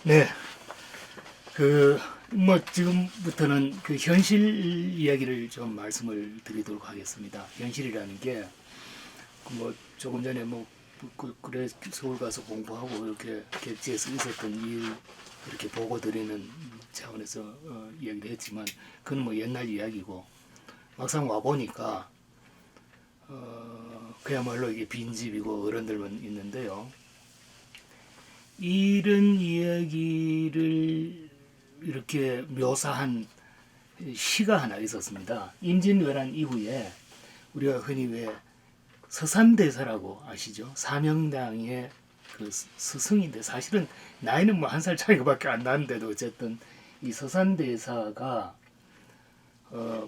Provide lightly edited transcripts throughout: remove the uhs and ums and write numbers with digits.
네, 지금부터는 그 현실 이야기를 좀 말씀을 드리도록 하겠습니다. 현실이라는 게, 조금 전에 그래, 서울 가서 공부하고 이렇게 객지에서 있었던 일, 이렇게 보고 드리는 차원에서 이야기를 했지만, 그건 옛날 이야기고, 막상 와보니까, 그야말로 이게 빈집이고 어른들만 있는데요. 이런 이야기를 이렇게 묘사한 시가 하나 있었습니다. 임진왜란 이후에 우리가 흔히 왜 서산대사라고 아시죠? 사명당의 그 스승인데 사실은 나이는 한 살 차이밖에 안 나는데도 어쨌든 이 서산대사가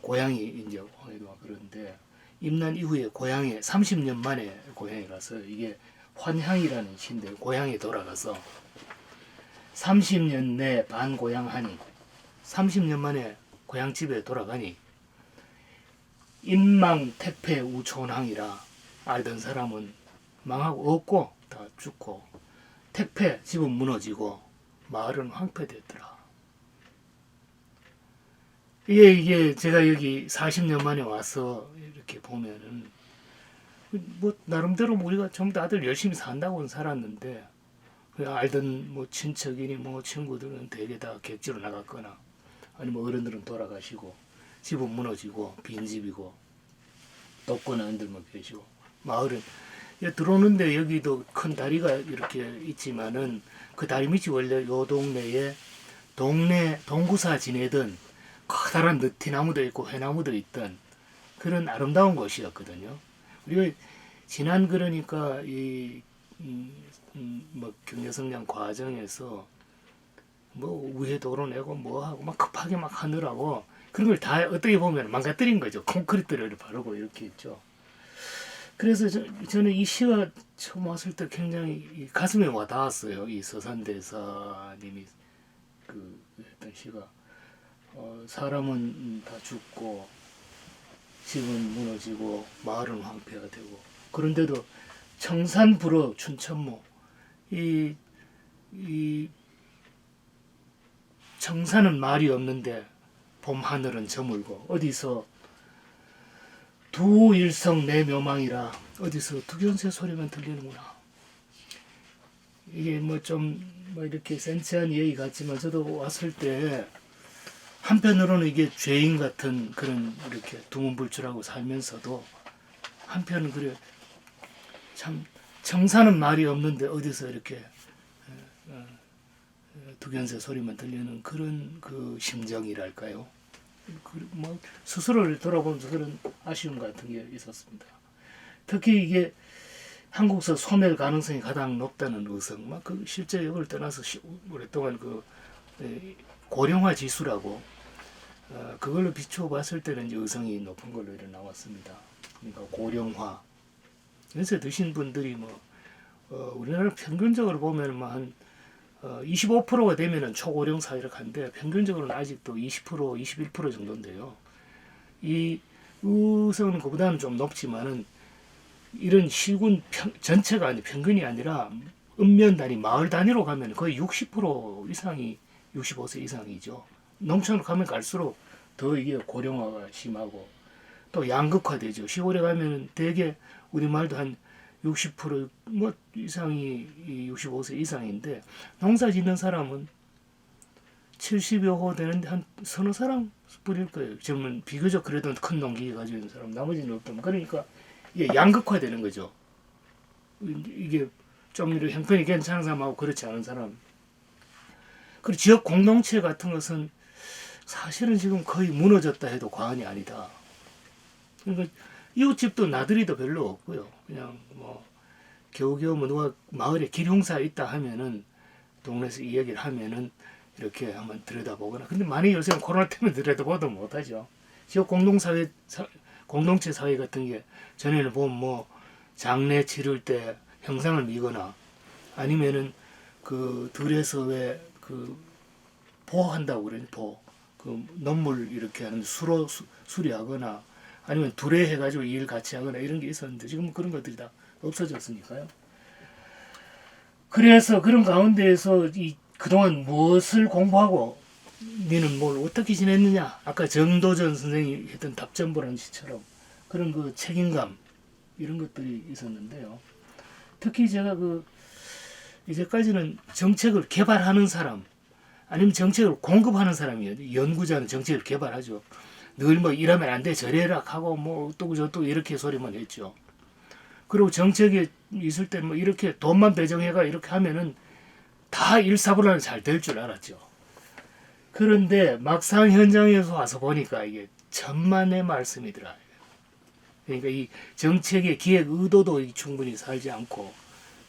고향이 이제 황해도가 그런데 임난 이후에 고향에 30년 만에 고향에 가서 이게 환향이라는 시인데 고향에 돌아가서 30년 내 반고향하니 30년 만에 고향집에 돌아가니 인망 태폐 우촌항이라 알던 사람은 망하고 없고 다 죽고 태폐 집은 무너지고 마을은 황폐됐더라. 이게 제가 여기 40년 만에 와서 이렇게 보면은 나름대로 우리가 전부 다들 열심히 산다고는 살았는데 알던 친척이니 친구들은 대개 다 객지로 나갔거나 아니면 어른들은 돌아가시고 집은 무너지고 빈집이고 돕거나 흔들만 계시고 마을은 들어오는데 여기도 큰 다리가 이렇게 있지만은 그 다리 밑이 원래 요 동네에 동구사 지내던 커다란 느티나무도 있고 회나무도 있던 그런 아름다운 곳이었거든요. 우리가 지난 그러니까 경제 성장 과정에서 우회 도로 내고 하고 급하게 하느라고 그런 걸 다 어떻게 보면 망가뜨린 거죠. 콘크리트를 바르고 이렇게 했죠. 그래서 저는 이 시가 처음 왔을 때 굉장히 가슴에 와닿았어요. 이 서산대사님이 했던 시가 사람은 다 죽고 집은 무너지고 마을은 황폐가 되고 그런데도 청산 불어 춘천모 이 청산은 말이 없는데 봄 하늘은 저물고 어디서 두 일성 내 묘망이라 어디서 두견새 소리만 들리는구나. 이게 이렇게 센치한 얘기 같지만 저도 왔을 때 한편으로는 이게 죄인 같은 그런 이렇게 두문불출하고 살면서도 한편은 그래 참 청산은 말이 없는데 어디서 이렇게 두견새 소리만 들리는 그런 그 심정이랄까요. 스스로를 돌아보면서 그런 아쉬움 같은 게 있었습니다. 특히 이게 한국서 소멸 가능성이 가장 높다는 의성, 실제 역을 떠나서 오랫동안 고령화 지수라고 그걸로 비추어 봤을 때는 이제 의성이 높은 걸로 이렇게 나왔습니다. 그러니까 고령화. 연세 드신 분들이 우리나라 평균적으로 보면 한 25%가 되면은 초고령 사회를 한데 평균적으로는 아직도 20%, 21% 정도인데요. 이 의성은 그보다는 좀 높지만은 이런 시군 전체가 아니 평균이 아니라 읍면 단위, 마을 단위로 가면 거의 60% 이상이 65세 이상이죠. 농촌으로 가면 갈수록 더 이게 고령화가 심하고 또 양극화되죠. 시골에 가면은 대개 우리말도 한 60% 이상이 65세 이상인데 농사 짓는 사람은 70여 호 되는데 한 서너 사람 뿐일 거예요. 지금은 비교적 그래도 큰 농기 가지고 있는 사람 나머지는 없다면 그러니까 이게 양극화되는 거죠. 이게 좀 이렇게 형편이 괜찮은 사람하고 그렇지 않은 사람. 그리고 지역 공동체 같은 것은 사실은 지금 거의 무너졌다 해도 과언이 아니다. 그러니까 이웃집도 나들이도 별로 없고요. 그냥 겨우겨우 누가 마을에 기룡사 있다 하면은 동네에서 이 얘기를 하면은 이렇게 한번 들여다보거나. 근데 만약 요새는 코로나 때문에 들여다보도 못하죠. 지역 공동체 사회 같은 게 전에는 보면 장례 치를 때 형상을 미거나 아니면은 들에서 왜 보한다고 그러니 논물 이렇게 하는 수로 수리하거나 아니면 둘에 해가지고 일 같이 하거나 이런 게 있었는데 지금 그런 것들이 다 없어졌으니까요. 그래서 그런 가운데에서 그동안 무엇을 공부하고 너는 뭘 어떻게 지냈느냐? 아까 정도전 선생이 했던 답전보람시처럼 그런 그 책임감 이런 것들이 있었는데요. 특히 제가 그 이제까지는 정책을 개발하는 사람 아니면 정책을 공급하는 사람이에요. 연구자는 정책을 개발하죠. 늘 뭐 이러면 안 돼, 저래라 하고 뭐 어떠고 저떠고 이렇게 소리만 했죠. 그리고 정책이 있을 때 뭐 이렇게 돈만 배정해가 이렇게 하면은 다 일사불란 잘 될 줄 알았죠. 그런데 막상 현장에서 와서 보니까 이게 천만의 말씀이더라. 그러니까 이 정책의 기획 의도도 충분히 살지 않고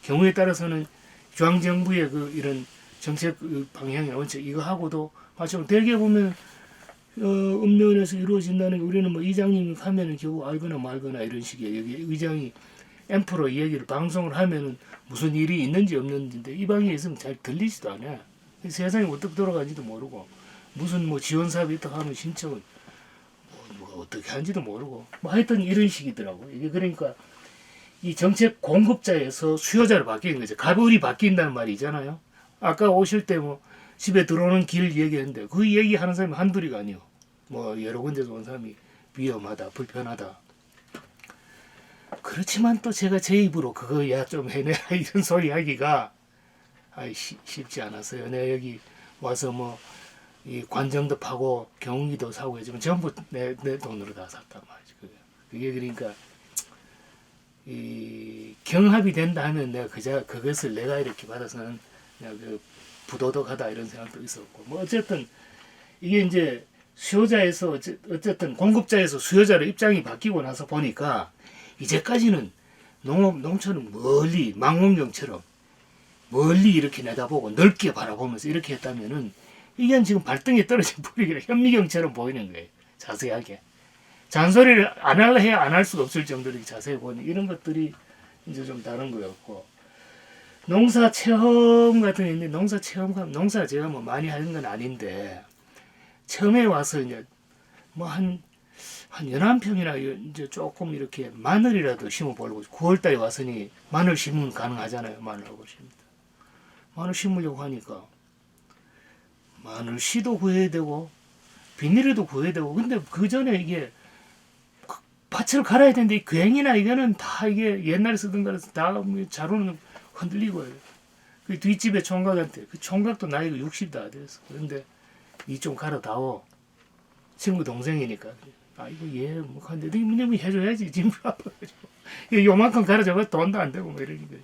경우에 따라서는 중앙정부의 그 이런 정책 방향의 원칙 이거 하고도 마찬가지로 대개 보면 읍면에서 이루어진다는 게 우리는 뭐 이장님이 하면은 겨우 알거나 말거나 이런 식이에요. 여기 의장이 앰프로 이 얘기를 방송을 하면은 무슨 일이 있는지 없는지인데 이 방에 있으면 잘 들리지도 않아. 세상이 어떻게 돌아가는지도 모르고 무슨 뭐 지원 사업이 있다 하면 신청을 뭐 어떻게 하는지도 모르고 뭐 하여튼 이런 식이더라고. 이게 그러니까 이 정책 공급자에서 수요자로 바뀌는 거죠. 가불이 바뀐다는 말이 있잖아요. 아까 오실 때 뭐 집에 들어오는 길 얘기했는데 그 얘기하는 사람이 한둘이가 아니요. 뭐 여러 군데서 온 사람이 위험하다, 불편하다. 그렇지만 또 제가 제 입으로 그거 야 좀 해내라 이런 소리 하기가 쉽지 않았어요. 내가 여기 와서 뭐 이 관정도 파고 경운기도 사고 해주면 전부 내 돈으로 다 샀단 말이지. 그게 그러니까 이 경합이 된다 하면 내가 그것을 내가 이렇게 받아서는 내가 그 부도덕하다 이런 생각도 있었고 뭐 어쨌든 이게 이제 수요자에서 어쨌든 공급자에서 수요자로 입장이 바뀌고 나서 보니까 이제까지는 농촌은 멀리 망원경처럼 멀리 이렇게 내다보고 넓게 바라보면서 이렇게 했다면은 이게 지금 발등에 떨어진 불이 현미경처럼 보이는 거예요. 자세하게. 잔소리를 안 하려 해야 안 할 수가 없을 정도로 자세히 보니 이런 것들이 이제 좀 다른 거였고 농사 체험 같은 게 있는데 농사 제가 뭐 많이 하는 건 아닌데 처음에 와서 이제 뭐 한 11평이나 이제 조금 이렇게 마늘이라도 심어보려고 9월달에 왔으니 마늘 심으면 가능하잖아요. 마늘하고 심니다. 마늘 심으려고 하니까 마늘 씨도 구해야 되고 비닐도 구해야 되고 근데 그 전에 이게 밭을 갈아야 되는데 이 괭이나 이거는 다 이게 옛날에 쓰던 거라서 다 자루는 흔들리고 그 뒷집에 총각한테 그 총각도 나이가 60 다 됐어. 그런데 이 좀 갈아다오. 친구 동생이니까. 아이고 얘뭐 하는데 뭐 해줘야지 지금 요만큼 갈아줘봐 돈도 안 되고 뭐 이러는 거지.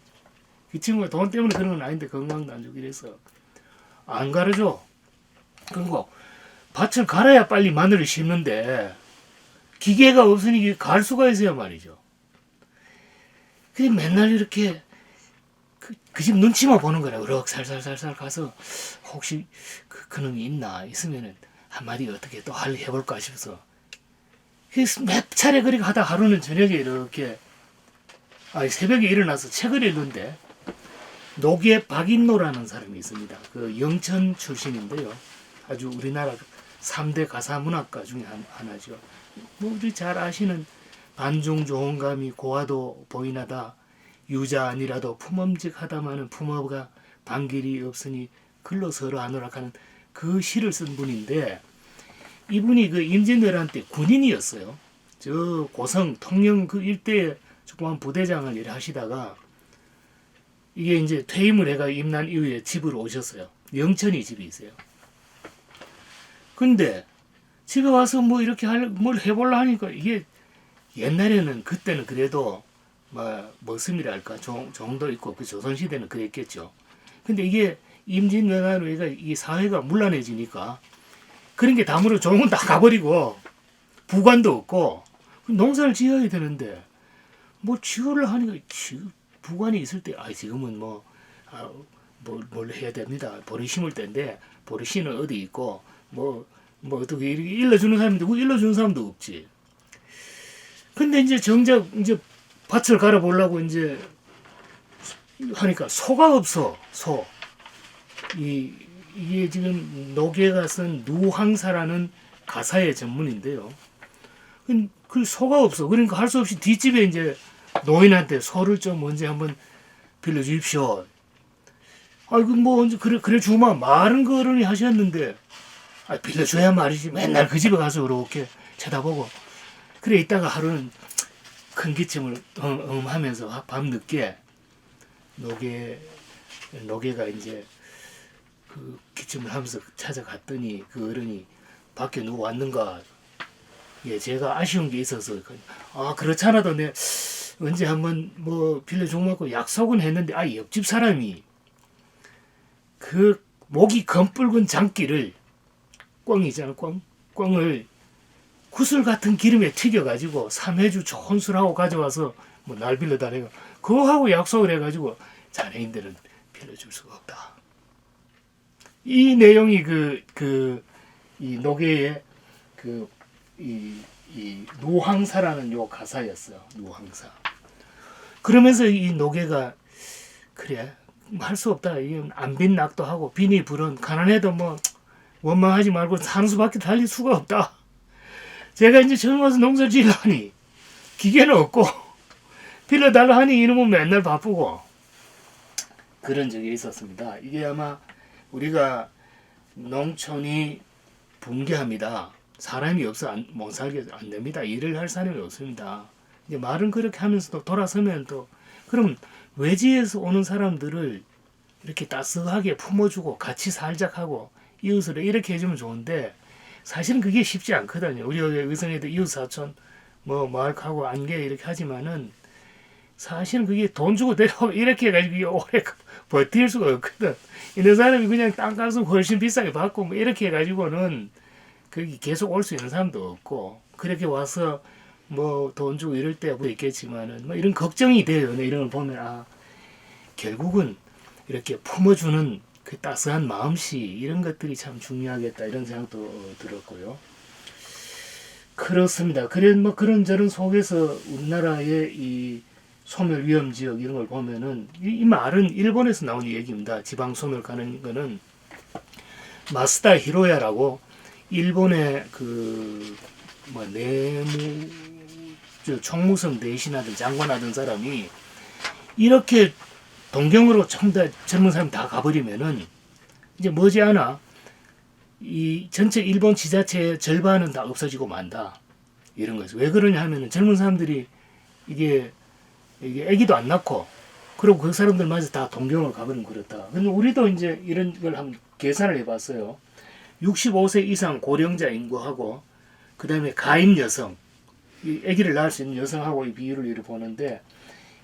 그 친구가 돈 때문에 그런 건 아닌데 건강도 안 좋고 이래서 안 갈아줘. 그리고 밭을 갈아야 빨리 마늘을 심는데 기계가 없으니 갈 수가 있어야 말이죠. 그냥 맨날 이렇게 그 집 눈치만 보는 거라. 으럭 살살살살 가서 혹시 그놈이 있으면은 한마디 어떻게 또 해볼까 싶어서 몇 차례 그렇게 하다 하루는 저녁에 이렇게 새벽에 일어나서 책을 읽는데 노계 박인노라는 사람이 있습니다. 그 영천 출신인데요. 아주 우리나라 3대 가사문학가 중에 하나죠. 뭐 우리 잘 아시는 반중 좋은 감이 고와도 보이나다 유자 아니라도 품엄직하다마는 품어가 반길이 없으니 글로 서로 하노라 하는 그 시를 쓴 분인데 이분이 그 임진왜란 때 군인이었어요. 저 고성 통영 그 일대에 조그만 부대장을 일 하시다가 이게 이제 퇴임을 해가 임난 이후에 집으로 오셨어요. 영천이 집이 있어요. 근데 집에 와서 뭐 이렇게 뭘 해볼라 하니까 이게 옛날에는 그때는 그래도 뭐 머슴이랄까 정도 있고 그 조선시대는 그랬겠죠. 근데 이게 임진왜란으로 이 사회가 문란해지니까 그런 게 다물어 좋은 건 다 가버리고 부관도 없고 농사를 지어야 되는데 뭐 지으려 하니까 부관이 있을 때 지금은 뭘 해야 됩니다. 보리 심을 때인데 보리 씨는 어디 있고 뭐 어떻게 이렇게 일러주는 사람인데 그 일러주는 사람도 없지. 근데 이제 정작 이제 밭을 갈아보려고 이제 하니까 소가 없어. 이게 지금 노계가 쓴 누항사라는 가사의 전문인데요. 그 소가 없어. 그러니까 할 수 없이 뒷집에 이제 노인한테 소를 좀 언제 한번 빌려주십시오. 아이고 뭐 언제 그래 주마 말은 그러니 하셨는데 빌려줘야 말이지 맨날 그 집에 가서 그렇게 쳐다보고 그래 있다가 하루는 큰 기침을 하면서 밤늦게 노개가 이제 그 기침을 하면서 찾아갔더니 그 어른이 밖에 누구 왔는가. 예, 제가 아쉬운 게 있어서 그렇잖아도 내 언제 한번 뭐 빌려주고 약속은 했는데 옆집 사람이 그 목이 검붉은 장기를 꿩이잖아 꿩을 구슬 같은 기름에 튀겨가지고 삼회주 좋은 술하고 가져와서 뭐 날 빌려달래가 그거 하고 약속을 해가지고 자네인들은 빌려줄 수가 없다. 이 내용이 이 노계의 이 노항사라는 요 가사였어요. 노항사. 그러면서 이 노계가 그래 할 수 없다. 이건 안빈 낙도 하고 빈이 불은 가난해도 뭐 원망하지 말고 사는 수밖에 달릴 수가 없다. 제가 이제 처음 와서 농사를 지으려니 기계는 없고 빌려달라 하니 이놈은 맨날 바쁘고 그런 적이 있었습니다. 이게 아마 우리가 농촌이 붕괴합니다. 사람이 없어 못 살게 안 됩니다. 일을 할 사람이 없습니다. 이제 말은 그렇게 하면서도 돌아서면 또 그럼 외지에서 오는 사람들을 이렇게 따스하게 품어주고 같이 살자하고 이웃을 이렇게 해주면 좋은데 사실은 그게 쉽지 않거든요. 우리 의성에도 이웃 사촌 뭐 마을하고 안개 이렇게 하지만은 사실은 그게 돈 주고 데려오고 이렇게 해가지고 오래 버틸 수가 없거든. 있는 사람이 그냥 땅값은 훨씬 비싸게 받고 뭐 이렇게 해가지고는 거기 계속 올 수 있는 사람도 없고 그렇게 와서 뭐 돈 주고 이럴 때도 있겠지만은 뭐 이런 걱정이 돼요. 이런 걸 보면 결국은 이렇게 품어주는 그 따스한 마음씨 이런 것들이 참 중요하겠다 이런 생각도 들었고요. 그렇습니다. 그래 뭐 그런저런 속에서 우리나라의 이 소멸 위험 지역 이런 걸 보면은 이 말은 일본에서 나온 얘기입니다. 지방 소멸 가는 거는 마스다 히로야라고 일본의 뭐 총무성 대신하던 장관하던 사람이 이렇게 동경으로 전부 다 젊은 사람 다 가버리면은 이제 머지않아 이 전체 일본 지자체의 절반은 다 없어지고 만다 이런 거죠. 왜 그러냐 하면은 젊은 사람들이 이게 아기도 안 낳고 그리고 그 사람들마저 다 동경을 가버리면 그렇다. 근데 우리도 이제 이런 걸 한번 계산을 해봤어요. 65세 이상 고령자 인구하고 그 다음에 가임 여성, 이 아기를 낳을 수 있는 여성하고 이 비율을 이렇게 보는데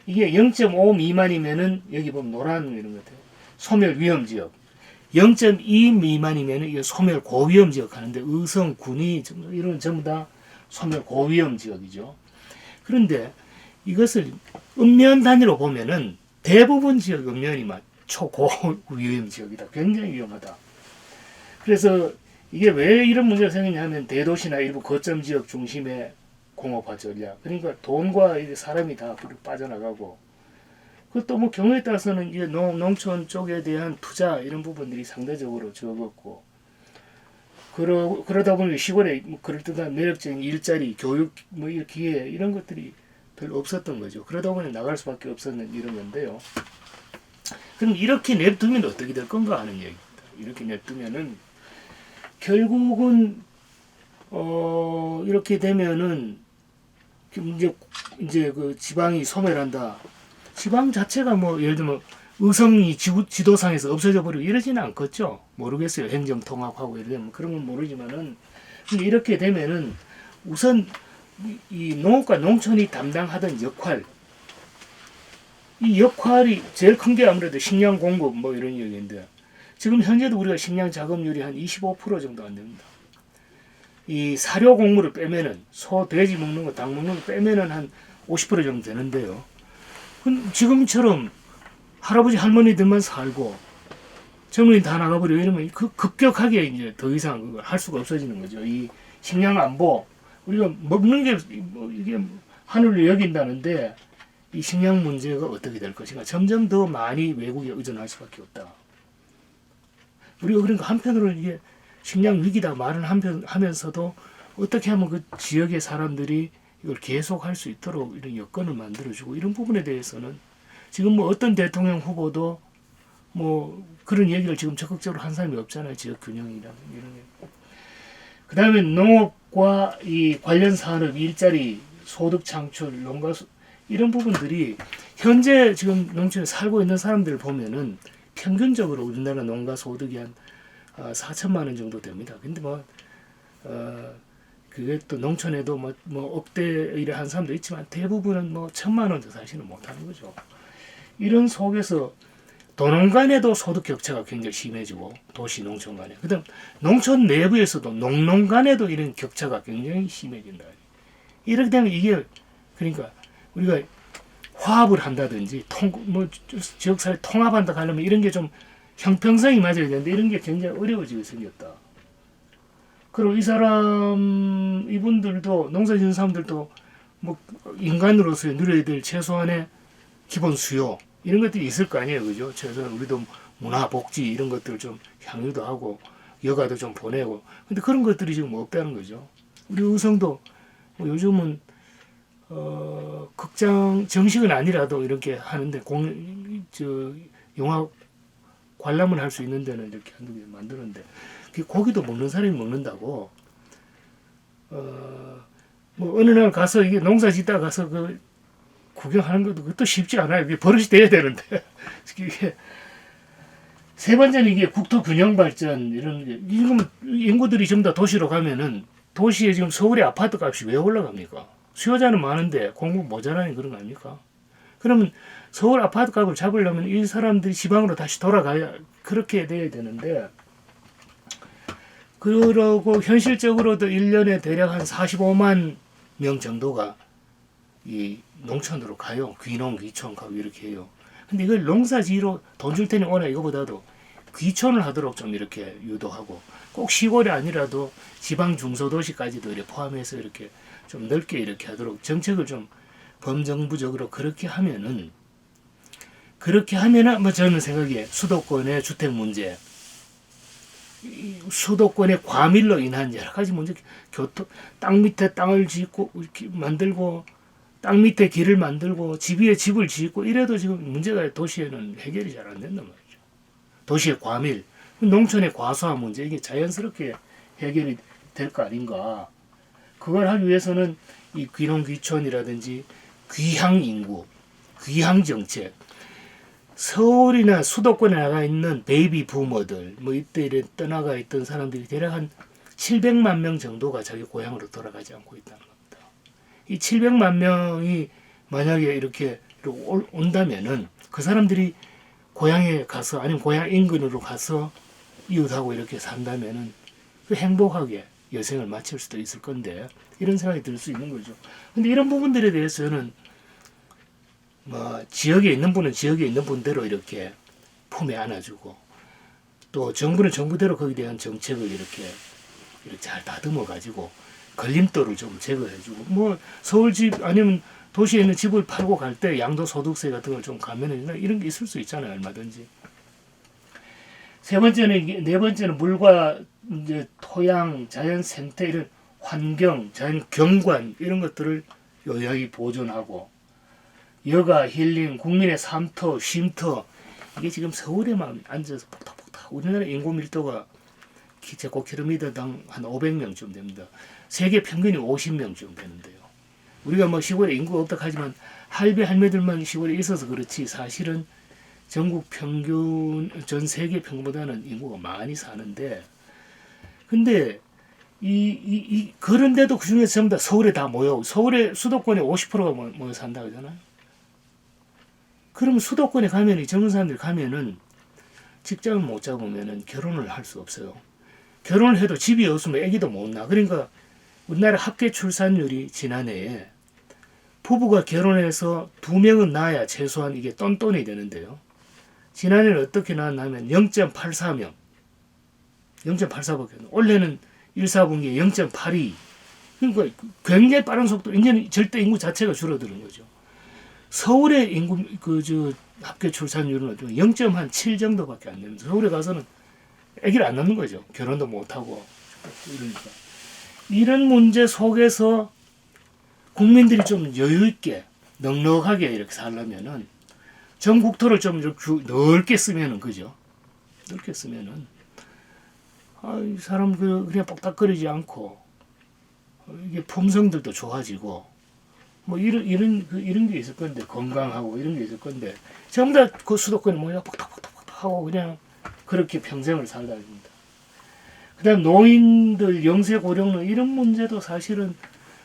이게 0.5 미만이면은 여기 보면 노란 이런 것 같아요. 소멸 위험 지역. 0.2 미만이면은 이게 소멸 고위험 지역 하는데 의성, 군위 이런 전부 다 소멸 고위험 지역이죠. 그런데 이것을 읍면 단위로 보면은 대부분 지역 읍면이 초고위험 지역이다. 굉장히 위험하다. 그래서 이게 왜 이런 문제가 생기냐면 대도시나 일부 거점 지역 중심의 공업화 전략. 그러니까 돈과 사람이 다 빠져나가고 그것도 뭐 경우에 따라서는 이제 농촌 쪽에 대한 투자 이런 부분들이 상대적으로 적었고 그러다 보니 시골에 뭐 그럴듯한 매력적인 일자리, 교육 뭐 기회 이런 것들이 별로 없었던 거죠. 그러다 보니 나갈 수밖에 없었는 이런 건데요. 그럼 이렇게 냅두면 어떻게 될 건가 하는 얘기입니다. 이렇게 냅두면은 결국은 이렇게 되면은 이제 그 지방이 소멸한다. 지방 자체가 뭐 예를 들면 의성이 지도상에서 없어져 버리고 이러지는 않겠죠. 모르겠어요. 행정 통합하고 이러면 그런 건 모르지만은 근데 이렇게 되면은 우선 이 농업과 농촌이 담당하던 역할 이 역할이 제일 큰 게 아무래도 식량 공급 뭐 이런 얘기인데 지금 현재도 우리가 식량 자급률이 한 25% 정도 안 됩니다. 이 사료 곡물을 빼면은 소, 돼지 먹는 거, 닭 먹는 거 빼면은 한 50% 정도 되는데요. 지금처럼 할아버지 할머니들만 살고 젊은이 다 나가버리고 이러면 급격하게 이제 더 이상 그걸 할 수가 없어지는 거죠. 이 식량 안보 우리가 먹는 게 이게 하늘을 여긴다는데 이 식량 문제가 어떻게 될 것인가 점점 더 많이 외국에 의존할 수밖에 없다. 우리가 그러니까 한편으로는 이게 식량 위기다 말을 하면서도 어떻게 하면 그 지역의 사람들이 이걸 계속 할 수 있도록 이런 여건을 만들어주고 이런 부분에 대해서는 지금 뭐 어떤 대통령 후보도 뭐 그런 얘기를 지금 적극적으로 한 사람이 없잖아요. 지역 균형이라는 이런 게. 그다음에 농업과 이 관련 산업, 일자리, 소득 창출, 농가 이런 부분들이 현재 지금 농촌에 살고 있는 사람들을 보면은 평균적으로 우리나라 농가 소득이 한 4천만 원 정도 됩니다. 근데 그게 또 농촌에도 뭐 억대 일을 한 사람도 있지만 대부분은 뭐 1,000만 원도 사실은 못하는 거죠. 이런 속에서 도농 간에도 소득 격차가 굉장히 심해지고 도시 농촌 간에 그다음 농촌 내부에서도 농농 간에도 이런 격차가 굉장히 심해진다. 이렇게 되면 이게 그러니까 우리가 화합을 한다든지 지역사회 통합한다 하려면 이런 게 좀 형평성이 맞아야 되는데 이런 게 굉장히 어려워지게 생겼다. 그리고 이분들도 농사짓는 사람들도 뭐 인간으로서 누려야 될 최소한의 기본 수요 이런 것들이 있을 거 아니에요, 그죠? 최소한 우리도 문화 복지 이런 것들 좀 향유도 하고 여가도 좀 보내고 근데 그런 것들이 지금 없다는 거죠. 우리 의성도 뭐 요즘은 극장 정식은 아니라도 이렇게 하는데 영화 관람을 할 수 있는 데는 이렇게 한두 개 만드는데 고기도 먹는 사람이 먹는다고 뭐 어느 날 가서 이게 농사 짓다 가서 그 구경하는 것도 그것도 쉽지 않아요. 이게 버릇이 돼야 되는데 이게 세 번째는 이게 국토 균형 발전 이런 게 지금 인구들이 전부 다 도시로 가면은 도시에 지금 서울의 아파트 값이 왜 올라갑니까? 수요자는 많은데 공급 모자라니 그런 거 아닙니까? 그러면 서울 아파트 값을 잡으려면 이 사람들이 지방으로 다시 돌아가야 그렇게 돼야 되는데 그러고 현실적으로도 1년에 대략 한 45만 명 정도가 이 농촌으로 가요. 귀농, 귀촌 가고 이렇게 해요. 근데 이걸 농사지로 돈 줄 테니 오나 이거보다도 귀촌을 하도록 좀 이렇게 유도하고 꼭 시골이 아니라도 지방 중소도시까지도 이렇게 포함해서 이렇게 좀 넓게 이렇게 하도록 정책을 좀 범정부적으로 그렇게 하면은 뭐 저는 생각에 수도권의 주택 문제, 수도권의 과밀로 인한 여러 가지 문제, 교통, 땅 밑에 땅을 짓고 이렇게 만들고 땅 밑에 길을 만들고 집 위에 집을 짓고 이래도 지금 문제가 도시에는 해결이 잘 안 된단 말이죠. 도시의 과밀, 농촌의 과소화 문제 이게 자연스럽게 해결이 될 거 아닌가. 그걸 하기 위해서는 이 귀농 귀촌이라든지 귀향 인구, 귀향 정책, 서울이나 수도권에 나가 있는 베이비 부머들, 뭐 이때 떠나가 있던 사람들이 대략 한 700만 명 정도가 자기 고향으로 돌아가지 않고 있다는 겁니다. 이 700만 명이 만약에 이렇게 온다면은 그 사람들이 고향에 가서 아니면 고향 인근으로 가서 이웃하고 이렇게 산다면은 행복하게 여생을 마칠 수도 있을 건데 이런 생각이 들 수 있는 거죠. 근데 이런 부분들에 대해서는 뭐 지역에 있는 분은 지역에 있는 분대로 이렇게 품에 안아주고 또 정부는 정부대로 거기에 대한 정책을 이렇게 잘 다듬어 가지고 걸림돌을 좀 제거해주고 뭐 서울집 아니면 도시에 있는 집을 팔고 갈 때 양도소득세 같은 걸 좀 감면해주나 이런 게 있을 수 있잖아요, 얼마든지. 네 번째는 물과 이제 토양, 자연 생태 이런 환경, 자연 경관 이런 것들을 요양히 보존하고 여가, 힐링, 국민의 삶터, 쉼터 이게 지금 서울에만 앉아서 폭탁폭탁 우리나라 인구 밀도가 제곱킬로미터당 한 500명쯤 됩니다. 세계 평균이 50명쯤 되는데요. 우리가 뭐 시골에 인구가 없다 하지만 할배 할매들만 시골에 있어서 그렇지 사실은 전국 평균 전 세계 평균보다는 인구가 많이 사는데 근데 그런데도 그 중에서 전부 다 서울에 다 모여 서울의 수도권에 50%가 모여 산다 그러잖아요. 그러면 수도권에 가면 젊은 사람들 가면은 직장을 못 잡으면은 결혼을 할 수 없어요. 결혼을 해도 집이 없으면 아기도 못 낳아. 그러니까 우리나라 합계 출산율이 지난해에 부부가 결혼해서 2명은 낳아야 최소한 이게 똔똔이 되는데요. 지난해는 어떻게 나왔냐면 0.84명. 0.84밖에 올해는 1, 4분기에 0.82. 그러니까 굉장히 빠른 속도. 이제는 절대 인구 자체가 줄어드는 거죠. 서울의 인구 합계 출산율은 0.7 정도밖에 안 되는데 서울에 가서는 아기를 안 낳는 거죠. 결혼도 못 하고 이러니까 이런 문제 속에서 국민들이 좀 여유 있게 넉넉하게 이렇게 살려면은 전국토를 좀 이렇게 넓게 쓰면은 그죠? 넓게 쓰면은 이 사람 그냥 뻑딱거리지 않고 이게 품성들도 좋아지고 뭐 이런 게 있을 건데 건강하고 이런 게 있을 건데 전부 다 그 수도권에 뭐야 뻑딱뻑딱뻑딱 하고 그냥 그렇게 평생을 살다 합니다. 그다음 노인들 영세 고령로 이런 문제도 사실은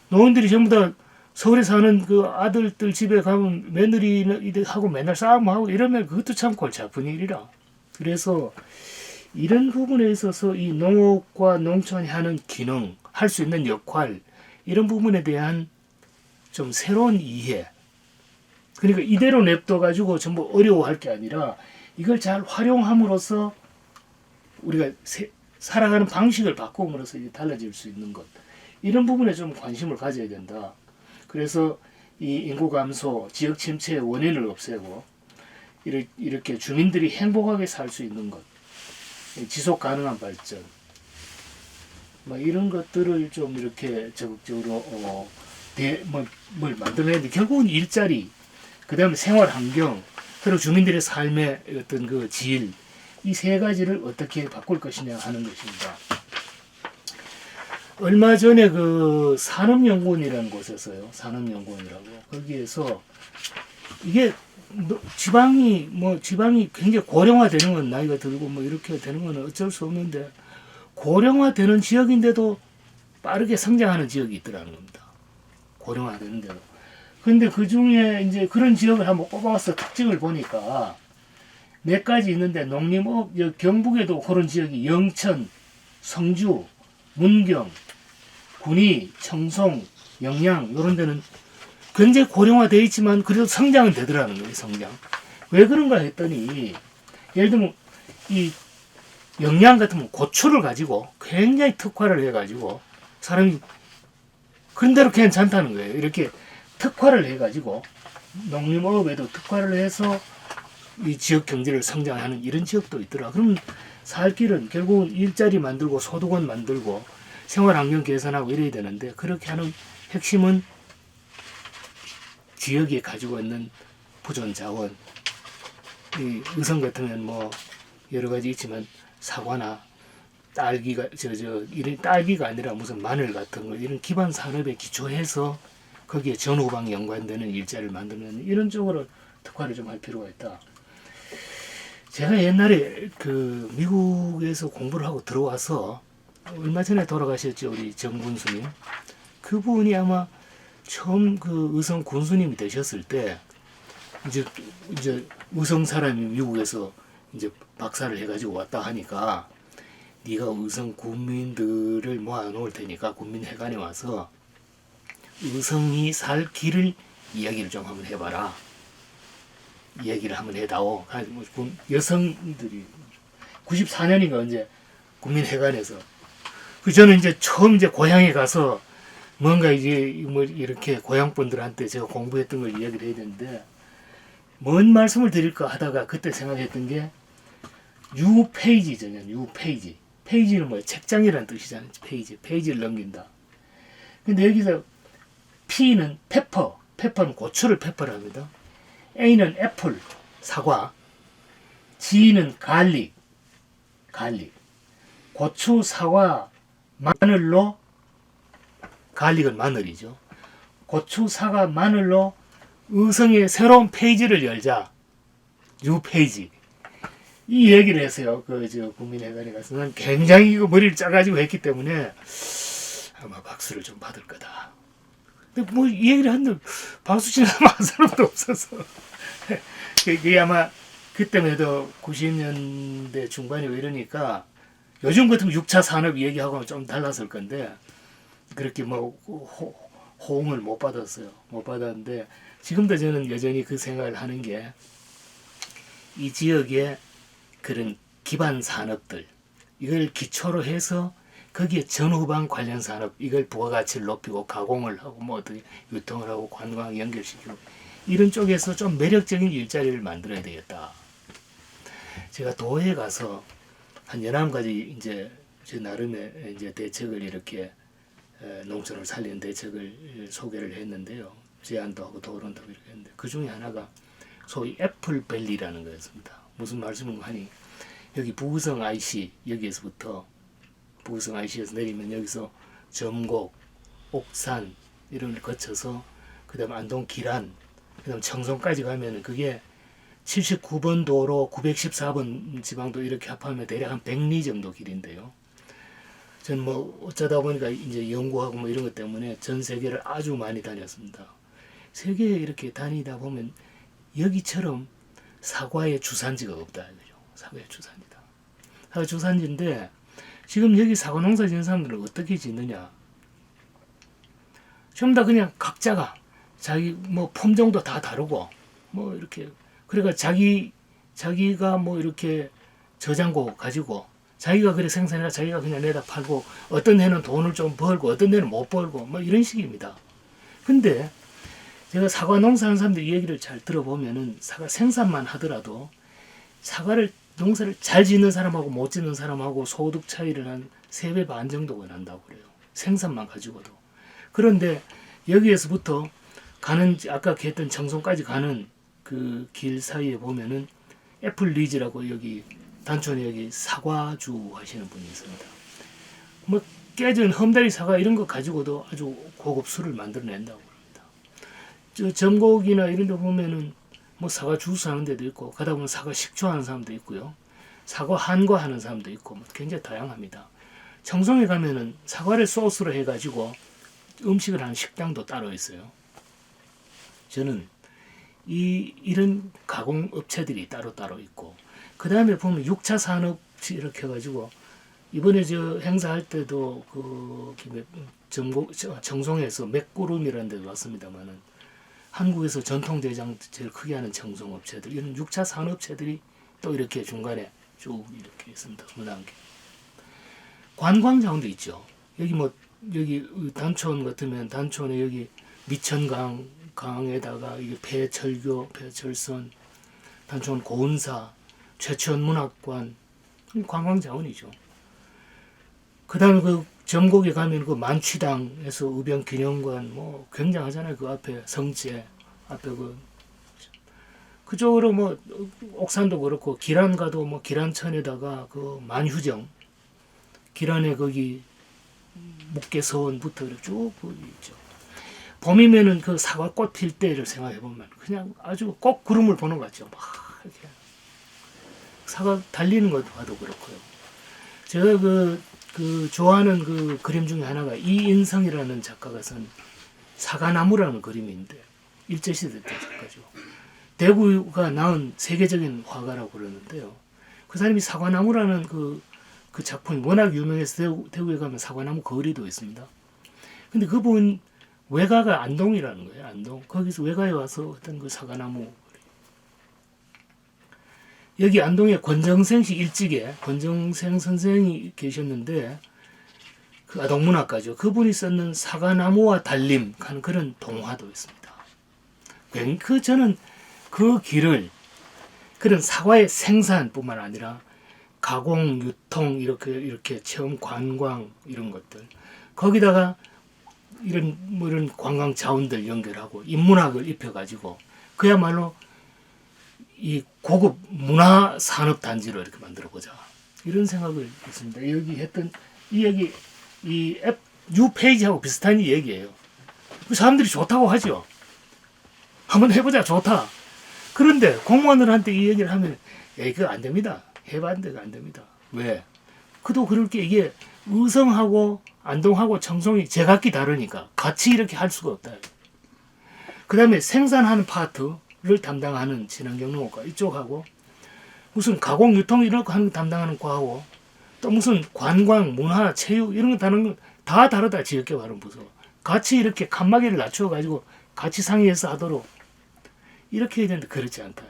노인들이 전부 다 서울에 사는 그 아들들 집에 가면 며느리하고 맨날 싸움하고 이러면 그것도 참 골치 아픈 일이라. 그래서 이런 부분에 있어서 이 농업과 농촌이 하는 기능, 할 수 있는 역할 이런 부분에 대한 좀 새로운 이해. 그러니까 이대로 냅둬 가지고 전부 어려워할 게 아니라 이걸 잘 활용함으로써 우리가 살아가는 방식을 바꿈으로써 이제 달라질 수 있는 것. 이런 부분에 좀 관심을 가져야 된다. 그래서 이 인구 감소, 지역 침체의 원인을 없애고 이렇게 주민들이 행복하게 살 수 있는 것, 지속 가능한 발전, 이런 것들을 좀 이렇게 적극적으로 뭘 만들어야 되는데 결국은 일자리, 그 다음에 생활 환경, 그리고 주민들의 삶의 어떤 그 질, 이 세 가지를 어떻게 바꿀 것이냐 하는 것입니다. 얼마 전에 그 산업연구원이라는 곳에서요, 산업연구원이라고 거기에서 이게 지방이 굉장히 고령화되는 건 나이가 들고 뭐 이렇게 되는 건 어쩔 수 없는데 고령화되는 지역인데도 빠르게 성장하는 지역이 있더라는 겁니다. 고령화되는데도. 근데 그 중에 이제 그런 지역을 한번 뽑아서 특징을 보니까 몇 가지 있는데 농림업 경북에도 그런 지역이 영천, 성주, 문경, 군위, 청송, 영양 이런 데는 굉장히 고령화되어 있지만 그래도 성장은 되더라는 거예요. 성장. 왜 그런가 했더니 예를 들면 이 영양 같은 고추를 가지고 굉장히 특화를 해가지고 사람이 그런 대로 괜찮다는 거예요. 이렇게 특화를 해가지고 농림업에도 특화를 해서 이 지역 경제를 성장하는 이런 지역도 있더라. 그럼 살 길은 결국은 일자리 만들고 소득원 만들고 생활환경 개선하고 이래야 되는데 그렇게 하는 핵심은 지역이 가지고 있는 보존 자원. 이 의성 같으면 뭐 여러 가지 있지만 사과나 딸기가 이런 딸기가 아니라 무슨 마늘 같은 거 이런 기반 산업에 기초해서 거기에 전후방 연관되는 일자리를 만드는 이런 쪽으로 특화를 좀 할 필요가 있다. 제가 옛날에 그 미국에서 공부를 하고 들어와서 얼마 전에 돌아가셨죠, 우리 정군수님. 그분이 아마 처음 그 의성 군수님이 되셨을 때 이제 의성 사람이 미국에서 이제 박사를 해가지고 왔다 하니까 네가 의성 군민들을 모아놓을 테니까 군민회관에 와서 의성이 살 길을 이야기를 좀 한번 해봐라. 이야기를 한번 해다오. 여성들이 94년인가 언제 국민회관에서 저는 이제 처음 고향에 가서 뭔가 이제 뭐 이렇게 고향분들한테 제가 공부했던 걸 이야기를 해야 되는데 뭔 말씀을 드릴까 하다가 그때 생각했던 게 유페이지잖아요. 유페이지. 페이지는 뭐예요? 책장이라는 뜻이잖아요. 페이지를 넘긴다. 근데 여기서 P는 페퍼, 페퍼는 고추를 페퍼를 합니다. A는 애플, 사과, G는 갈릭, 고추, 사과, 마늘로, 갈릭은 마늘이죠. 고추, 사과, 마늘로 의성의 새로운 페이지를 열자. 뉴페이지. 이 얘기를 했어요. 국민회관에 가서. 난 굉장히 머리를 짜가지고 했기 때문에 아마 박수를 좀 받을 거다. 근데 뭐 이 얘기를 하는데 박수 치는 한 사람도 없어서. 그게 아마 그때만 해도 90년대 중반이고 이러니까 요즘 같으면 6차 산업 얘기하고는 좀 달랐을 건데 그렇게 뭐 호응을 못 받았어요. 못 받았는데 지금도 저는 여전히 그 생각을 하는 게 이 지역의 그런 기반 산업들 이걸 기초로 해서 거기에 전후방 관련 산업 이걸 부가가치를 높이고 가공을 하고 뭐 어떻게 유통을 하고 관광 연결시키고 이런 쪽에서 좀 매력적인 일자리를 만들어야 되겠다. 제가 도에 가서 한 11가지 이제 제 나름의 이제 대책을 이렇게 농촌을 살리는 대책을 소개를 했는데요. 제안도 하고 토론도 하고 이렇게 했는데 그 중에 하나가 소위 애플밸리라는 거였습니다. 무슨 말씀을 하니 여기 부구성 IC 여기에서부터 부구성 IC에서 내리면 여기서 점곡, 옥산 이런 걸 거쳐서 그다음 안동 기란, 그다음 청송까지 가면은 그게 79번 도로, 914번 지방도 이렇게 합하면 대략 한 100리 정도 길인데요. 저는 뭐 어쩌다 보니까 이제 연구하고 뭐 이런 것 때문에 전 세계를 아주 많이 다녔습니다. 세계에 이렇게 다니다 보면 여기처럼 사과의 주산지가 없다 이거죠. 사과의 주산지다. 사과 주산지인데 지금 여기 사과 농사 짓는 사람들은 어떻게 짓느냐? 전부 다 그냥 각자가 자기 뭐 품종도 다 다르고 뭐 이렇게 그러니까 자기가 뭐 이렇게 저장고 가지고 자기가 그래 생산해라 자기가 그냥 내다 팔고 어떤 해는 돈을 좀 벌고 어떤 해는 못 벌고 뭐 이런 식입니다. 근데 제가 사과 농사하는 사람들 얘기를 잘 들어보면은 사과 생산만 하더라도 사과를 농사를 잘 짓는 사람하고 못 짓는 사람하고 소득 차이를 한 3배 반 정도가 난다고 그래요. 생산만 가지고도. 그런데 여기에서부터 가는 아까 했던 청송까지 가는 그 길 사이에 보면은 애플 리즈라고 여기 단촌에 여기 사과주 하시는 분이 있습니다. 뭐 깨진 험다리 사과 이런 거 가지고도 아주 고급 술을 만들어낸다고 합니다. 저 점곡이나 이런 데 보면은 뭐 사과 주스 하는 데도 있고 가다 보면 사과 식초 하는 사람도 있고요. 사과 한과 하는 사람도 있고 뭐 굉장히 다양합니다. 청송에 가면은 사과를 소스로 해가지고 음식을 하는 식당도 따로 있어요. 저는 이런 가공 업체들이 따로 있고 그 다음에 보면 6차 산업 이렇게 해가지고 이번에 저 행사할 때도 그 청송에서 맥구름이라는 데도 왔습니다만은 한국에서 전통 제장 제일 크게 하는 청송 업체들 이런 6차 산업체들이 또 이렇게 중간에 쭉 이렇게 있습니다. 무단계 관광 자원도 있죠. 여기 뭐 여기 단촌 같으면 단촌에 여기 미천강에다가 이게 폐철교, 폐철선, 단촌 고운사, 최천문학관 관광 자원이죠. 그다음에 그 점곡에 가면 그 만취당에서 의병기념관 뭐 굉장하잖아요. 그 앞에 성제 앞에 그쪽으로 뭐 옥산도 그렇고 기란 가도 뭐 기란천에다가 그 만휴정 기란에 거기 묵계서원부터 쭉 있죠. 봄이면은 그 사과꽃 필 때를 생각해 보면 그냥 아주 꼭 구름을 보는 것 같죠. 막 이렇게 사과 달리는 것도 봐도 그렇고요. 제가 그 좋아하는 그 그림 중에 하나가 이인성이라는 작가가 쓴 사과나무라는 그림인데 일제시대 때 작가죠. 대구가 낳은 세계적인 화가라고 그러는데요. 그 사람이 사과나무라는 그 작품이 워낙 유명해서 대구에 가면 사과나무 거리도 있습니다. 근데 그분 외가가 안동이라는 거예요. 안동. 거기서 외가에 와서 어떤 그 사과나무 여기 안동에 권정생시 일찍에 권정생 선생이 계셨는데 그 아동문학가죠. 그분이 썼는 사과나무와 달림 하는 그런 동화도 있습니다. 저는 그 길을 그런 사과의 생산뿐만 아니라 가공, 유통 이렇게 체험 관광 이런 것들 거기다가 이런 관광 자원들 연결하고 인문학을 입혀가지고 그야말로 이 고급 문화 산업 단지로 이렇게 만들어 보자 이런 생각을 했습니다. 여기 했던 이 얘기 이 앱 뉴 페이지하고 비슷한 얘기예요. 사람들이 좋다고 하죠. 한번 해보자 좋다. 그런데 공무원들한테 이 얘기를 하면 그거 안 됩니다. 해봤는데 안 됩니다. 왜? 그도 그럴 게 이게 의성하고 안동하고 청송이 제각기 다르니까 같이 이렇게 할 수가 없다. 그 다음에 생산하는 파트를 담당하는 친환경농업과 이쪽하고 무슨 가공 유통 이런 거 담당하는 과하고 또 무슨 관광 문화 체육 이런 거 다른 거 다 다르다. 지역계 발음 부서 같이 이렇게 칸막이를 낮춰 가지고 같이 상의해서 하도록 이렇게 해야 되는데 그렇지 않다.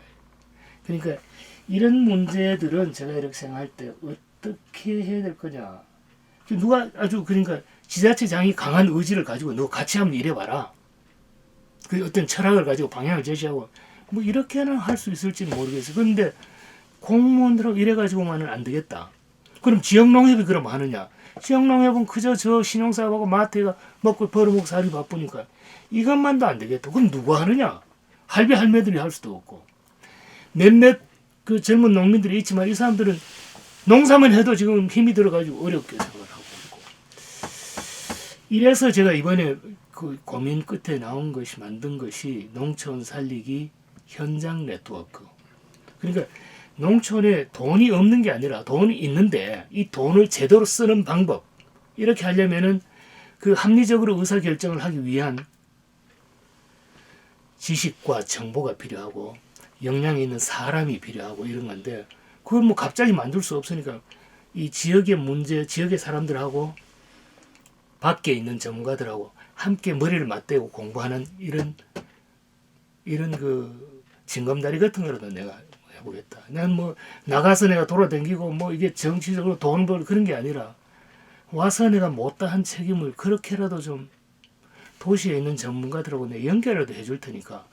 그러니까 이런 문제들은 제가 이렇게 생각할 때 어떻게 해야 될 거냐. 누가 아주 그러니까 지자체장이 강한 의지를 가지고 너 같이 한번 일해봐라. 그 어떤 철학을 가지고 방향을 제시하고 뭐 이렇게는 할 수 있을지는 모르겠어요. 그런데 공무원들하고 이래가지고만은 안 되겠다. 그럼 지역농협이 그럼 하느냐? 지역농협은 그저 저 신용사업하고 마트가 먹고 벌어먹고 살이 바쁘니까 이것만도 안 되겠다. 그럼 누가 하느냐? 할배 할매들이 할 수도 없고 몇몇 그 젊은 농민들이 있지만 이 사람들은 농사만 해도 지금 힘이 들어가지고 어렵게 생각을 하고 있고. 이래서 제가 이번에 그 고민 끝에 나온 것이 만든 것이 농촌 살리기 현장 네트워크. 그러니까 농촌에 돈이 없는 게 아니라 돈이 있는데 이 돈을 제대로 쓰는 방법. 이렇게 하려면은 그 합리적으로 의사결정을 하기 위한 지식과 정보가 필요하고 역량이 있는 사람이 필요하고 이런 건데 그걸 뭐 갑자기 만들 수 없으니까 이 지역의 문제, 지역의 사람들하고 밖에 있는 전문가들하고 함께 머리를 맞대고 공부하는 이런 그 징검다리 같은 거라도 내가 해보겠다. 난 뭐 나가서 내가 돌아다니고 뭐 이게 정치적으로 돈 벌 그런 게 아니라 와서 내가 못다한 책임을 그렇게라도 좀 도시에 있는 전문가들하고 내 연결이라도 해줄 테니까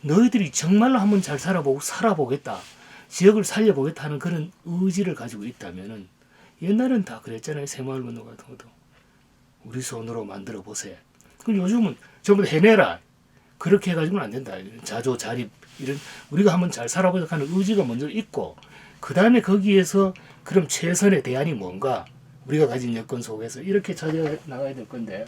너희들이 정말로 한번 잘 살아보겠다. 지역을 살려보겠다 하는 그런 의지를 가지고 있다면은 옛날엔 다 그랬잖아요. 새마을 건너 같은 것도. 우리 손으로 만들어 보세요. 그럼 요즘은 전부 다 해내라. 그렇게 해가지고는 안 된다. 자조자립 이런 우리가 한번 잘 살아보자 하는 의지가 먼저 있고 그 다음에 거기에서 그럼 최선의 대안이 뭔가 우리가 가진 여건 속에서 이렇게 찾아 나가야 될 건데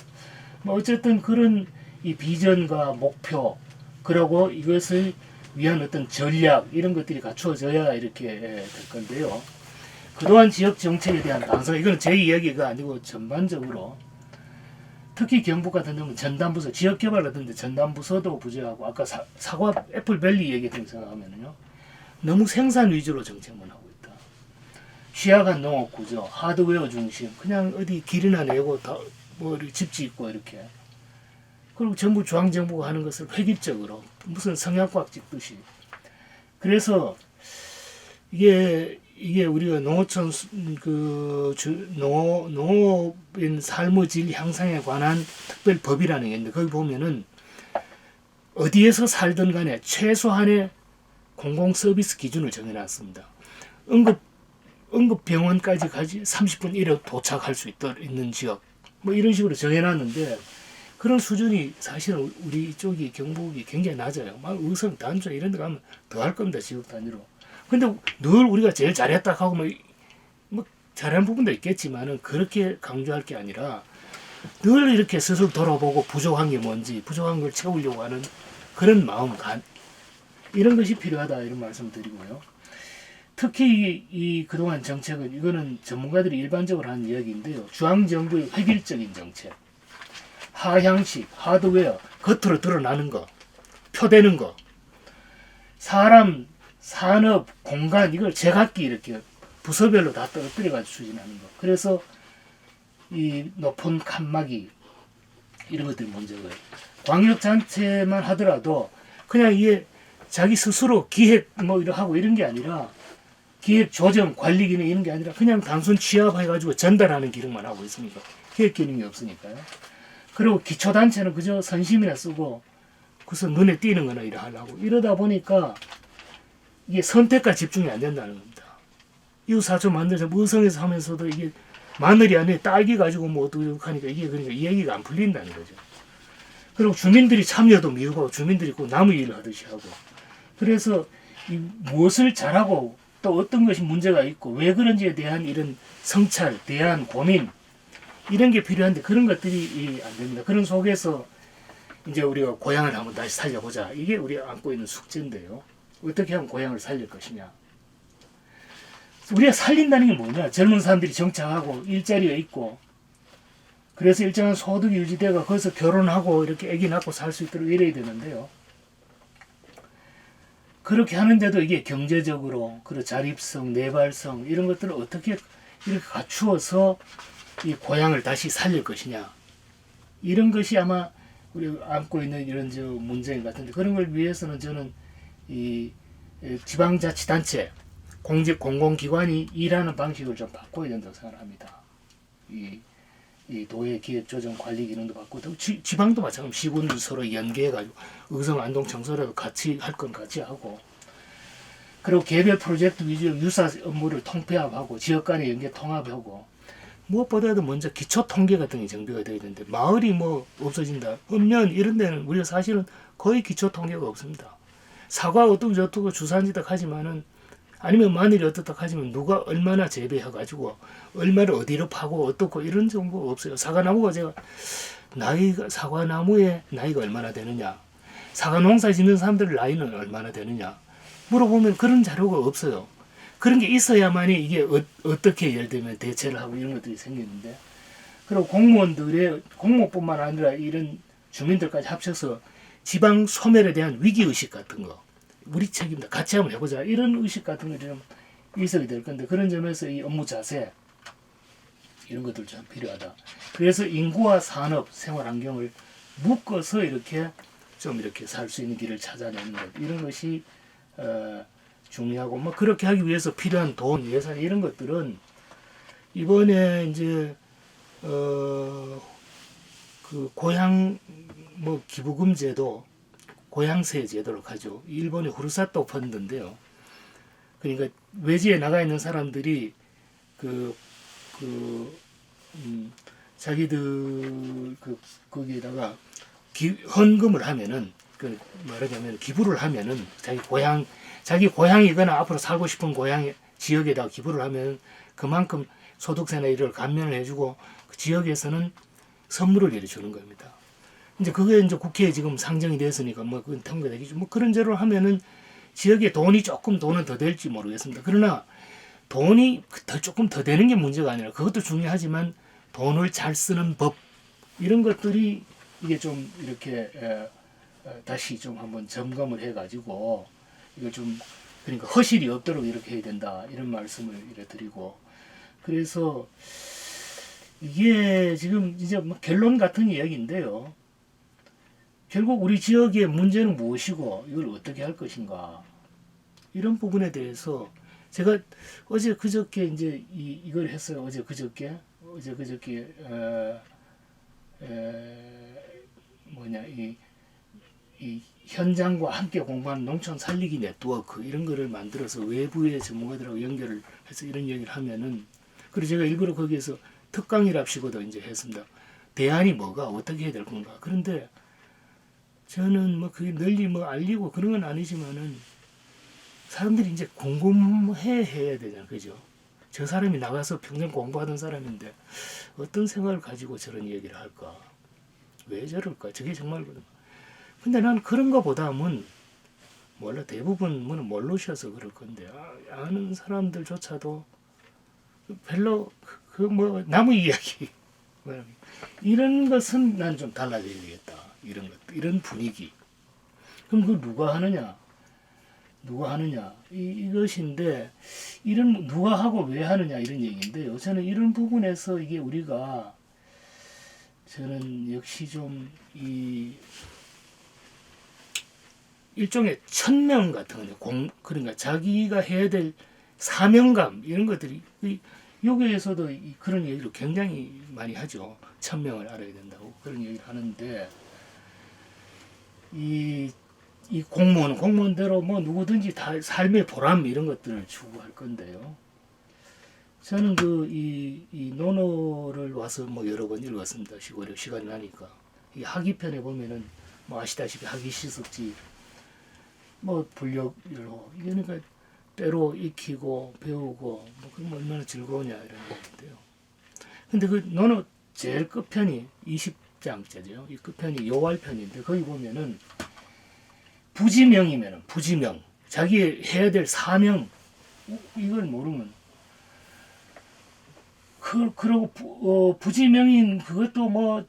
뭐 어쨌든 그런 이 비전과 목표 그리고 이것을 위한 어떤 전략 이런 것들이 갖추어져야 이렇게 될 건데요. 그동안 지역 정책에 대한 방송 이건 제 이야기가 아니고 전반적으로 특히 경북 같은 경우는 전담부서 지역개발하던데 전담부서도 부재하고 아까 사과 애플밸리 얘기했던 생각하면요 너무 생산 위주로 정책만 하고 있다. 취약한 농업 구조, 하드웨어 중심, 그냥 어디 길이나 내고 다 뭐 집 짓고 이렇게. 그리고 정부 중앙정부가 하는 것을 획일적으로 무슨 성약과학 찍듯이. 그래서 이게 우리가 농어촌 농업인 삶의 질 향상에 관한 특별 법이라는 게 있는데 거기 보면은 어디에서 살든 간에 최소한의 공공 서비스 기준을 정해놨습니다. 응급병원까지 가지 30분 이내 도착할 수 있는 지역 뭐 이런 식으로 정해놨는데 그런 수준이 사실은 우리 쪽이 경북이 굉장히 낮아요. 막 의성, 단촌 이런 데 가면 더 할 겁니다. 지역 단위로. 근데 늘 우리가 제일 잘했다 하고 뭐 잘하는 부분도 있겠지만은 그렇게 강조할 게 아니라 늘 이렇게 스스로 돌아보고 부족한 게 뭔지 부족한 걸 채우려고 하는 그런 마음 이런 것이 필요하다 이런 말씀 드리고요. 특히 이 그동안 정책은 이거는 전문가들이 일반적으로 하는 이야기인데요. 중앙정부의 획일적인 정책, 하향식, 하드웨어, 겉으로 드러나는 거, 표되는 거, 사람, 산업, 공간 이걸 제각기 이렇게 부서별로 다 떨어뜨려가지고 추진하는 거. 그래서 이 높은 칸막이 이런 것들이 문제고요. 광역단체만 하더라도 그냥 이게 자기 스스로 기획 뭐 이런 하고 이런 게 아니라 기획 조정 관리 기능 이런 게 아니라 그냥 단순 취합해가지고 전달하는 기능만 하고 있으니까 기획 기능이 없으니까요. 그리고 기초단체는 그저 선심이나 쓰고 그래서 눈에 띄는 거나 이래 하려고 이러다 보니까 이게 선택과 집중이 안 된다는 겁니다. 이웃사촌 만들자 의성에서 하면서도 이게 마늘이 아니라 딸기 가지고 뭐 어떻게 하니까 이게 그러니까 이 얘기가 안 풀린다는 거죠. 그리고 주민들이 참여도 미루고 주민들이 꼭 나무 일을 하듯이 하고 그래서 이 무엇을 잘하고 또 어떤 것이 문제가 있고 왜 그런지에 대한 이런 성찰, 대안, 고민 이런 게 필요한데 그런 것들이 안 됩니다. 그런 속에서 이제 우리가 고향을 한번 다시 살려보자. 이게 우리가 안고 있는 숙제인데요. 어떻게 하면 고향을 살릴 것이냐. 우리가 살린다는 게 뭐냐. 젊은 사람들이 정착하고 일자리가 있고 그래서 일정한 소득이 유지되고 거기서 결혼하고 이렇게 아기 낳고 살 수 있도록 이래야 되는데요. 그렇게 하는데도 이게 경제적으로 그리고 자립성, 내발성 이런 것들을 어떻게 이렇게 갖추어서 이 고향을 다시 살릴 것이냐. 이런 것이 아마 우리가 안고 있는 이런 문제인 것 같은데 그런 걸 위해서는 저는 이 지방자치단체, 공공기관이 일하는 방식을 좀 바꿔야 된다고 생각합니다. 이 도의 기획조정 관리 기능도 바꾸고 지방도 마찬가지로 시군들 서로 연계해가지고 의성 안동 청소라도 같이 할 건 같이 하고 그리고 개별 프로젝트 위주로 유사 업무를 통폐합하고 지역 간의 연계 통합하고 무엇보다도 먼저 기초 통계 같은 게 정비가 되어야 되는데 마을이 뭐 없어진다, 읍면 이런 데는 우리가 사실은 거의 기초 통계가 없습니다. 사과 어떻고 저떻고 주산지다 하지만은 아니면 마늘이 어떻다 하지만 누가 얼마나 재배해가지고 얼마를 어디로 파고 어떻고 이런 정보가 없어요. 사과나무가 제가 사과나무의 나이가 얼마나 되느냐, 사과 농사 짓는 사람들 나이는 얼마나 되느냐 물어보면 그런 자료가 없어요. 그런 게 있어야만이 이게 어떻게 예를 들면 대체를 하고 이런 것들이 생기는데, 그리고 공무원뿐만 아니라 이런 주민들까지 합쳐서 지방 소멸에 대한 위기의식 같은 거, 우리 책임다 같이 한번 해보자 이런 의식 같은 거 좀 있어야 될 건데, 그런 점에서 이 업무 자세 이런 것들 좀 필요하다. 그래서 인구와 산업, 생활 환경을 묶어서 이렇게 좀 이렇게 살 수 있는 길을 찾아내는 것, 이런 것이 중요하고, 뭐 그렇게 하기 위해서 필요한 돈, 예산 이런 것들은 이번에 이제 그 고향 뭐 기부금 제도, 고향세 제도를 가죠. 일본의 후르사토 펀드인데요. 그러니까 외지에 나가 있는 사람들이 자기들 거기에다가 헌금을 하면은, 말하자면 기부를 하면은 자기 고향이거나 앞으로 살고 싶은 고향 지역에다 기부를 하면 그만큼 소득세나 이를 감면을 해주고 그 지역에서는 선물을 내려주는 겁니다. 이제 그게 이제 국회에 지금 상정이 됐으니까 뭐 그건 통과되겠죠. 뭐 그런 제로 하면은 지역에 돈은 더 될지 모르겠습니다. 그러나 돈이 조금 더 되는 게 문제가 아니라, 그것도 중요하지만 돈을 잘 쓰는 법, 이런 것들이 이게 좀 이렇게 다시 좀 한번 점검을 해가지고 이걸 좀, 그러니까 허실이 없도록 이렇게 해야 된다 이런 말씀을 이래 드리고, 그래서 이게 지금 이제 뭐 결론 같은 이야기인데요. 결국 우리 지역의 문제는 무엇이고 이걸 어떻게 할 것인가, 이런 부분에 대해서 제가 어제 그저께 이제 이걸 했어요. 어제 그저께 이 현장과 함께 공부하는 농촌 살리기 네트워크 이런 거를 만들어서 외부의 전문가들하고 연결을 해서 이런 얘기를 하면은, 그리고 제가 일부러 거기에서 특강이랍시고도 이제 했습니다. 대안이 뭐가 어떻게 해야 될 건가. 그런데 저는 뭐 그게 널리 뭐 알리고 그런 건 아니지만은 사람들이 이제 궁금해야 되잖아요, 그죠? 저 사람이 나가서 평생 공부하던 사람인데 어떤 생각을 가지고 저런 얘기를 할까? 왜 저럴까? 저게 정말. 근데 난 그런 거보다는 몰라, 대부분은 모르셔서 그럴 건데 아는 사람들조차도 별로 뭐 나무 이야기 이런 것은 난 좀 달라져야 되겠다. 이런 것, 이런 분위기. 그럼 그 누가 하느냐? 이것인데, 이런 누가 하고 왜 하느냐 이런 얘기인데요. 저는 이런 부분에서 이게 우리가, 저는 역시 좀 일종의 천명 같은 거, 그러니까 자기가 해야 될 사명감 이런 것들이 여기에서도 그런 얘기를 굉장히 많이 하죠. 천명을 알아야 된다고 그런 얘기를 하는데, 이 공무원대로 뭐 누구든지 다 삶의 보람 이런 것들을 추구할 건데요. 저는 이 논어를 와서 뭐 여러 번 읽었습니다. 시간이 나니까. 이 학위편에 보면은 뭐 아시다시피 학위시습지 뭐 불력일호, 그러니까 때로 익히고 배우고 뭐 그럼 얼마나 즐거우냐 이런 건데요. 근데 그 논어 제일 끝편이 20장째죠. 이 끝편이 요활편인데 거기 보면은 부지명이면은 부지명, 자기 해야 될 사명, 이걸 모르면 그러고 부지명인 그것도 뭐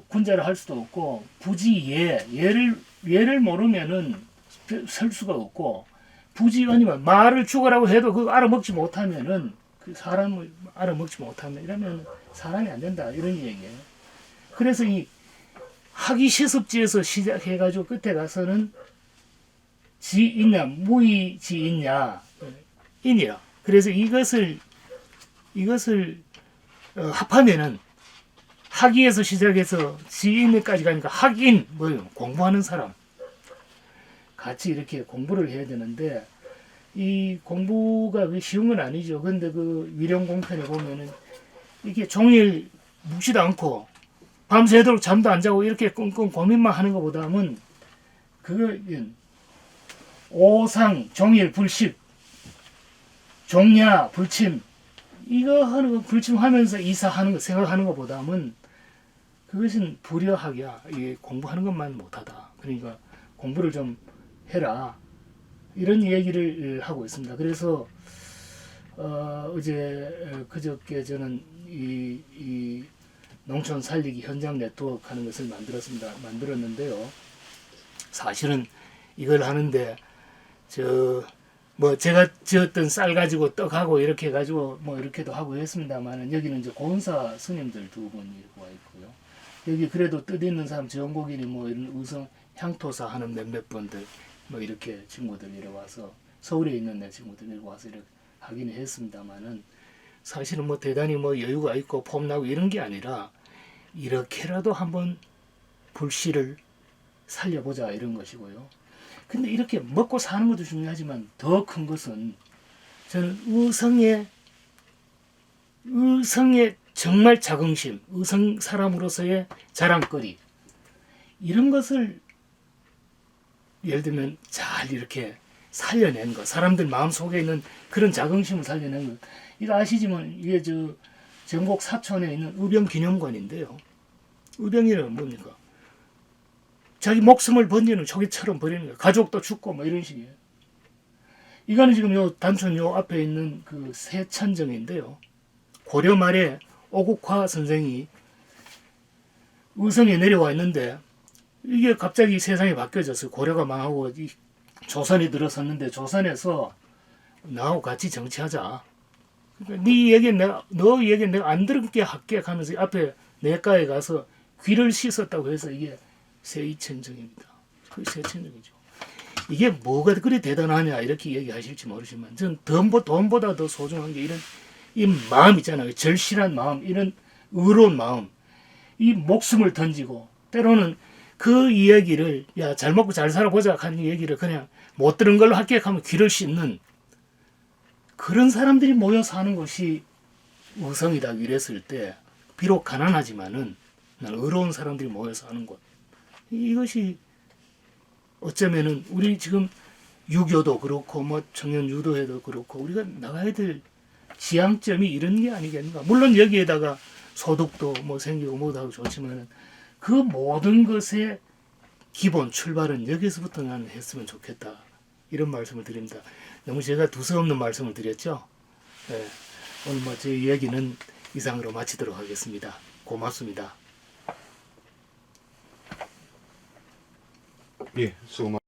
군자를 할 수도 없고, 부지예, 예를 모르면은 설 수가 없고, 부지언이면 말을 죽으라고 해도 그거 알아먹지 못하면은, 그 사람을 알아먹지 못하면 이러면 사람이 안 된다 이런 얘기예요. 그래서 이 학위시습지에서 시작해가지고 끝에 가서는 지 있냐, 무의지 있냐, 인이라. 그래서 이것을 합하면은 학위에서 시작해서 지인까지 가니까 학인, 뭐예요? 공부하는 사람. 같이 이렇게 공부를 해야 되는데, 이 공부가 쉬운 건 아니죠. 근데 그 위령공편에 보면은 이게 종일 묵지도 않고 밤새도록 잠도 안 자고 이렇게 끙끙 고민만 하는 것보다는 그거 오상, 종일, 불십, 종야, 불침 이거 하는 거 불침하면서 이사하는 거 생각하는 것보다는 그것은 불효학이야. 이게 공부하는 것만 못하다. 그러니까 공부를 좀 해라. 이런 얘기를 하고 있습니다. 그래서 어제 그저께 저는 이 농촌 살리기 현장 네트워크 하는 것을 만들었는데요. 사실은 이걸 하는데 뭐 제가 지었던 쌀 가지고 떡하고 이렇게 해가지고 뭐 이렇게도 하고 했습니다만은 여기는 이제 고은사 스님들 두 분이 와 있고요. 여기 그래도 뜻 있는 사람 정곡이니 뭐 이런 의성 향토사 하는 몇몇 분들 뭐 이렇게 친구들 이래 와서 서울에 있는 내 친구들 이래 와서 이렇게 하긴 했습니다만은 사실은 뭐 대단히 뭐 여유가 있고 폼나고 이런 게 아니라 이렇게라도 한번 불씨를 살려보자 이런 것이고요. 근데 이렇게 먹고 사는 것도 중요하지만 더 큰 것은 저는 의성의 정말 자긍심, 의성 사람으로서의 자랑거리 이런 것을 예를 들면 잘 이렇게 살려낸 것, 사람들 마음속에 있는 그런 자긍심을 살려낸 것. 이거 아시지만 이게 전곡 사촌에 있는 의병기념관인데요. 의병이란 뭡니까? 자기 목숨을 번지는 초기처럼 버리는 거예요. 가족도 죽고 뭐 이런 식이에요. 이거는 지금 요 단촌 요 앞에 있는 그 세천정인데요. 고려 말에 오국화 선생이 의성에 내려와 있는데 이게 갑자기 세상이 바뀌어졌어요. 고려가 망하고 조선이 들어섰는데 조선에서 나하고 같이 정치하자. 그러니까 네 얘기는 너 얘기는 내가 안 들을게 할게 하면서 앞에 내과에 가서 귀를 씻었다고 해서 이게 세이천정입니다. 그 세천정이죠. 이게 뭐가 그리 대단하냐 이렇게 얘기하실지 모르지만 저는 돈보다 더 소중한 게 이런 이 마음 있잖아요. 절실한 마음, 이런 의로운 마음, 이 목숨을 던지고 때로는 그 이야기를 야 잘 먹고 잘 살아보자 하는 얘기를 그냥 못 들은 걸로 할게 하면 귀를 씻는 그런 사람들이 모여 사는 것이 의성이다 이랬을 때 비록 가난하지만은 난 의로운 사람들이 모여 사는 곳 이것이 어쩌면은 우리 지금 유교도 그렇고 뭐 청년 유도회도 그렇고 우리가 나가야 될 지향점이 이런 게 아니겠는가. 물론 여기에다가 소득도 뭐 생기고 뭐도 하고 좋지만은 그 모든 것의 기본 출발은 여기서부터 나는 했으면 좋겠다. 이런 말씀을 드립니다. 너무 제가 두서없는 말씀을 드렸죠. 네. 오늘 뭐 제 이야기는 이상으로 마치도록 하겠습니다. 고맙습니다. 예, 수고 많